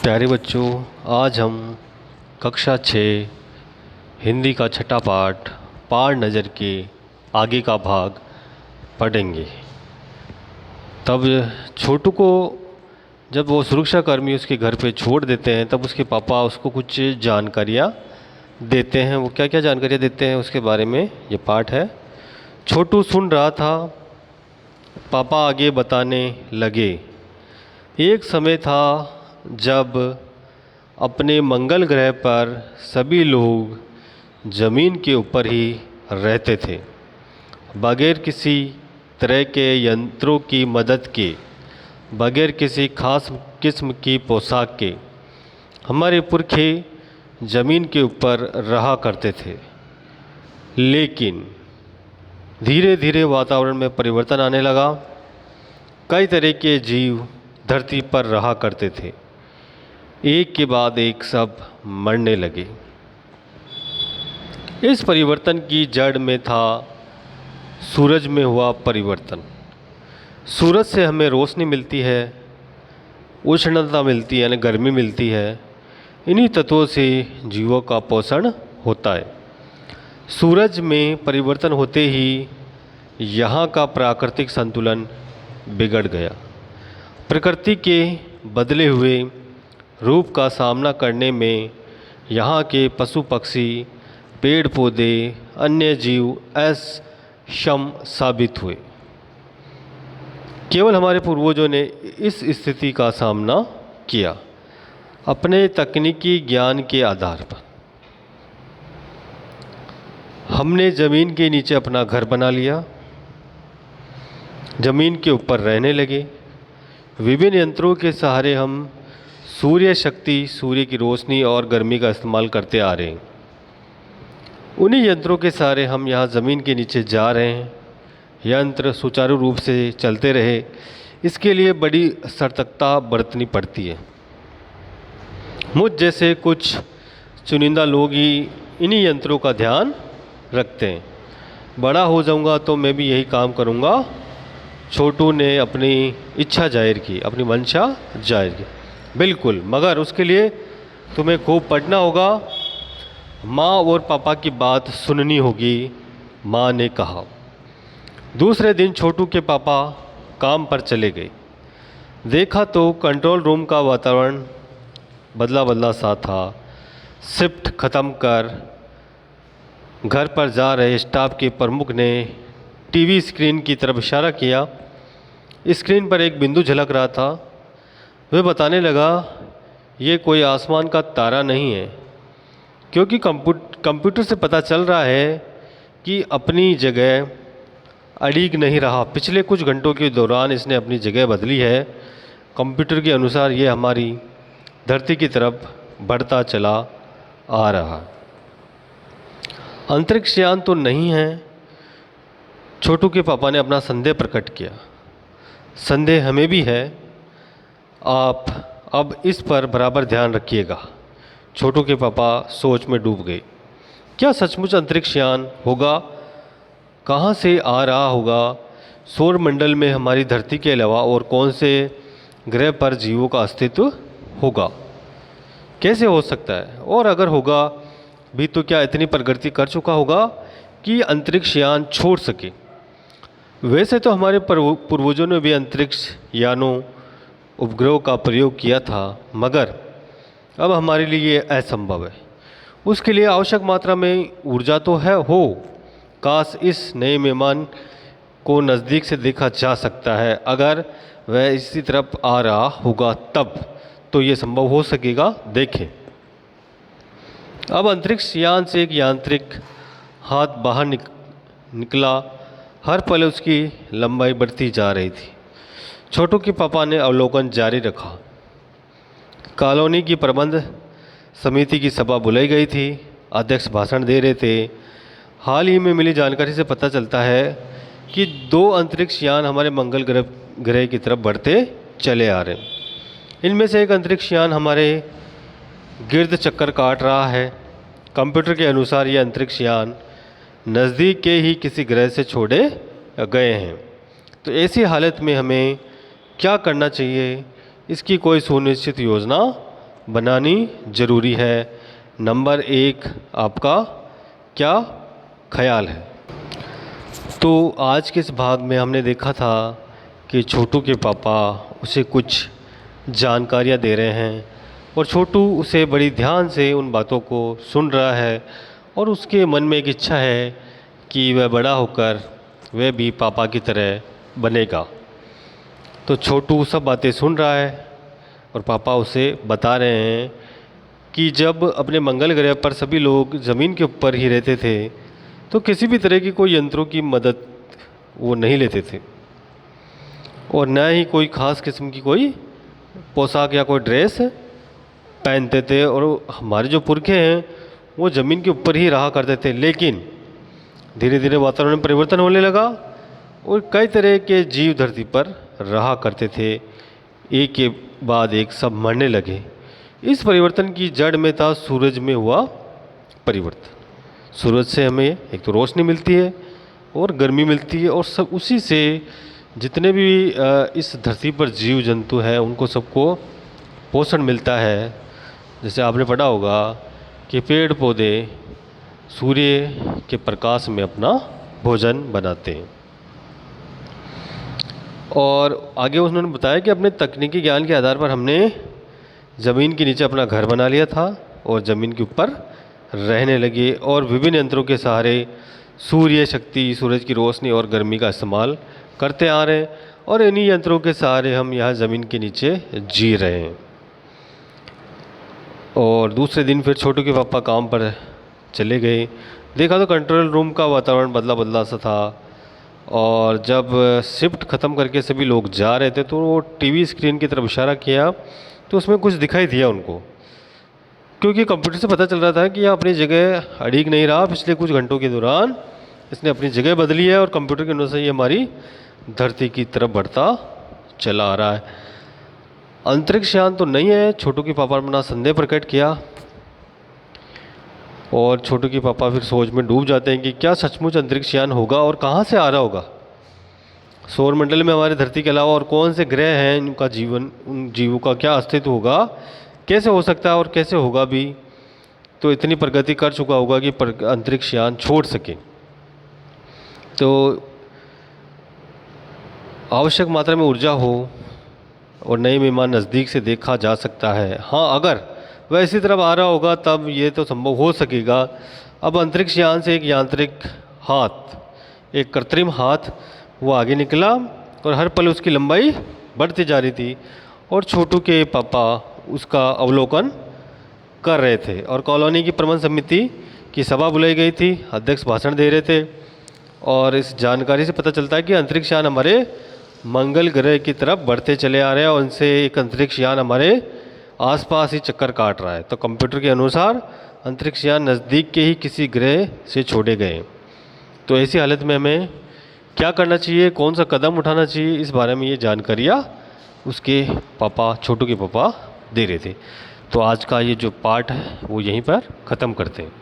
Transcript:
प्यारे बच्चों, आज हम कक्षा 6 हिंदी का छठा पाठ पार नज़र के आगे का भाग पढ़ेंगे। तब छोटू को जब वो सुरक्षाकर्मी उसके घर पे छोड़ देते हैं तब उसके पापा उसको कुछ जानकारियाँ देते हैं। वो क्या क्या जानकारियाँ देते हैं उसके बारे में ये पाठ है। छोटू सुन रहा था। पापा आगे बताने लगे। एक समय था जब अपने मंगल ग्रह पर सभी लोग ज़मीन के ऊपर ही रहते थे, बगैर किसी तरह के यंत्रों की मदद के, बगैर किसी खास किस्म की पोशाक के। हमारे पुरखे ज़मीन के ऊपर रहा करते थे, लेकिन धीरे धीरे वातावरण में परिवर्तन आने लगा। कई तरह के जीव धरती पर रहा करते थे, एक के बाद एक सब मरने लगे। इस परिवर्तन की जड़ में था सूरज में हुआ परिवर्तन। सूरज से हमें रोशनी मिलती है, उष्णता मिलती है यानी गर्मी मिलती है। इन्हीं तत्वों से जीवों का पोषण होता है। सूरज में परिवर्तन होते ही यहाँ का प्राकृतिक संतुलन बिगड़ गया। प्रकृति के बदले हुए रूप का सामना करने में यहाँ के पशु पक्षी, पेड़ पौधे, अन्य जीव अक्षम साबित हुए। केवल हमारे पूर्वजों ने इस स्थिति का सामना किया अपने तकनीकी ज्ञान के आधार पर। हमने ज़मीन के नीचे अपना घर बना लिया, ज़मीन के ऊपर रहने लगे। विभिन्न यंत्रों के सहारे हम सूर्य शक्ति, सूर्य की रोशनी और गर्मी का इस्तेमाल करते आ रहे हैं। उन्हीं यंत्रों के सहारे हम यहाँ ज़मीन के नीचे जा रहे हैं। यंत्र सुचारू रूप से चलते रहे, इसके लिए बड़ी सतर्कता बरतनी पड़ती है। मुझ जैसे कुछ चुनिंदा लोग ही इन्हीं यंत्रों का ध्यान रखते हैं। बड़ा हो जाऊंगा तो मैं भी यही काम करूंगा। छोटू ने अपनी इच्छा जाहिर की, अपनी मंशा जाहिर की। बिल्कुल, मगर उसके लिए तुम्हें खूब पढ़ना होगा, माँ और पापा की बात सुननी होगी, माँ ने कहा। दूसरे दिन छोटू के पापा काम पर चले गए। देखा तो कंट्रोल रूम का वातावरण बदला बदला सा था। शिफ्ट ख़त्म कर घर पर जा रहे स्टाफ के प्रमुख ने टीवी स्क्रीन की तरफ इशारा किया। स्क्रीन पर एक बिंदु झलक रहा था। वह बताने लगा, ये कोई आसमान का तारा नहीं है, क्योंकि कंप्यूटर से पता चल रहा है कि अपनी जगह अड़िग नहीं रहा। पिछले कुछ घंटों के दौरान इसने अपनी जगह बदली है। कंप्यूटर के अनुसार ये हमारी धरती की तरफ बढ़ता चला आ रहा। अंतरिक्ष यान तो नहीं है। छोटू के पापा ने अपना संदेह प्रकट किया। संदेह हमें भी है, आप अब इस पर बराबर ध्यान रखिएगा। छोटू के पापा सोच में डूब गए। क्या सचमुच अंतरिक्ष यान होगा? कहाँ से आ रहा होगा? सौर मंडल में हमारी धरती के अलावा और कौन से ग्रह पर जीवों का अस्तित्व होगा? कैसे हो सकता है? और अगर होगा भी तो क्या इतनी प्रगति कर चुका होगा कि अंतरिक्ष यान छोड़ सके? वैसे तो हमारे पूर्वजों ने भी अंतरिक्ष यानों, उपग्रहों का प्रयोग किया था, मगर अब हमारे लिए ये असंभव है। उसके लिए आवश्यक मात्रा में ऊर्जा तो हो। काश इस नए मेहमान को नज़दीक से देखा जा सकता है। अगर वह इसी तरफ आ रहा होगा तब तो ये संभव हो सकेगा। देखें, अब अंतरिक्ष यान से एक यांत्रिक हाथ बाहर निकला। हर पल उसकी लंबाई बढ़ती जा रही थी। छोटू के पापा ने अवलोकन जारी रखा। कॉलोनी की प्रबंध समिति की सभा बुलाई गई थी। अध्यक्ष भाषण दे रहे थे। हाल ही में मिली जानकारी से पता चलता है कि 2 अंतरिक्ष यान हमारे मंगल ग्रह की तरफ बढ़ते चले आ रहे हैं। इनमें से एक अंतरिक्ष यान हमारे गिर्द चक्कर काट रहा है। कंप्यूटर के अनुसार यह अंतरिक्ष यान नज़दीक के ही किसी ग्रह से छोड़े गए हैं। तो ऐसी हालत में हमें क्या करना चाहिए, इसकी कोई सुनिश्चित योजना बनानी ज़रूरी है। नंबर 1 आपका क्या ख्याल है? तो आज के इस भाग में हमने देखा था कि छोटू के पापा उसे कुछ जानकारियाँ दे रहे हैं और छोटू उसे बड़ी ध्यान से उन बातों को सुन रहा है और उसके मन में एक इच्छा है कि वह बड़ा होकर वह भी पापा की तरह बनेगा। तो छोटू सब बातें सुन रहा है और पापा उसे बता रहे हैं कि जब अपने मंगल ग्रह पर सभी लोग ज़मीन के ऊपर ही रहते थे तो किसी भी तरह की कोई यंत्रों की मदद वो नहीं लेते थे और न ही कोई ख़ास किस्म की कोई पोशाक या कोई ड्रेस पहनते थे और हमारे जो पुरखे हैं वो ज़मीन के ऊपर ही रहा करते थे। लेकिन धीरे धीरे वातावरण में परिवर्तन होने लगा और कई तरह के जीव धरती पर रहा करते थे, एक के बाद एक सब मरने लगे। इस परिवर्तन की जड़ में था सूरज में हुआ परिवर्तन। सूरज से हमें एक तो रोशनी मिलती है और गर्मी मिलती है और सब उसी से जितने भी इस धरती पर जीव जंतु हैं उनको सबको पोषण मिलता है। जैसे आपने पढ़ा होगा कि पेड़ पौधे सूर्य के प्रकाश में अपना भोजन बनाते हैं। और आगे उन्होंने बताया कि अपने तकनीकी ज्ञान के आधार पर हमने ज़मीन के नीचे अपना घर बना लिया था और ज़मीन के ऊपर रहने लगे और विभिन्न यंत्रों के सहारे सूर्य शक्ति, सूरज की रोशनी और गर्मी का इस्तेमाल करते आ रहे हैं और इन्हीं यंत्रों के सहारे हम यहाँ ज़मीन के नीचे जी रहे हैं। और दूसरे दिन फिर छोटू के पापा काम पर चले गए। देखा तो कंट्रोल रूम का वातावरण बदला बदला सा था और जब शिफ्ट ख़त्म करके सभी लोग जा रहे थे तो वो टीवी स्क्रीन की तरफ इशारा किया तो उसमें कुछ दिखाई दिया उनको, क्योंकि कंप्यूटर से पता चल रहा था कि यह अपनी जगह अड़ीग नहीं रहा। पिछले कुछ घंटों के दौरान इसने अपनी जगह बदली है और कंप्यूटर के अनुसार ये हमारी धरती की तरफ बढ़ता चला आ रहा है। अंतरिक्ष यान तो नहीं है, छोटू के पापा ने अपना संदेह प्रकट किया और छोटू के पापा फिर सोच में डूब जाते हैं कि क्या सचमुच अंतरिक्ष यान होगा और कहाँ से आ रहा होगा। सौर मंडल में हमारी धरती के अलावा और कौन से ग्रह हैं, उनका जीवन, उन जीवों का क्या अस्तित्व होगा, कैसे हो सकता है और कैसे होगा भी। तो इतनी प्रगति कर चुका होगा कि अंतरिक्ष यान छोड़ सके। तो आवश्यक मात्रा में ऊर्जा हो और नए मेहमान नज़दीक से देखा जा सकता है। हाँ, अगर वह इसी तरफ आ रहा होगा तब ये तो संभव हो सकेगा। अब अंतरिक्ष यान से एक यांत्रिक हाथ, एक कृत्रिम हाथ वो आगे निकला और हर पल उसकी लंबाई बढ़ती जा रही थी और छोटू के पापा उसका अवलोकन कर रहे थे और कॉलोनी की प्रबंध समिति की सभा बुलाई गई थी। अध्यक्ष भाषण दे रहे थे और इस जानकारी से पता चलता है कि अंतरिक्ष यान हमारे मंगल ग्रह की तरफ बढ़ते चले आ रहे हैं और उनसे एक अंतरिक्ष यान हमारे आसपास ही चक्कर काट रहा है। तो कंप्यूटर के अनुसार अंतरिक्ष यान नज़दीक के ही किसी ग्रह से छोड़े गए। तो ऐसी हालत में हमें क्या करना चाहिए, कौन सा कदम उठाना चाहिए, इस बारे में ये जानकारियाँ उसके पापा, छोटू के पापा दे रहे थे। तो आज का ये जो पार्ट है वो यहीं पर ख़त्म करते हैं।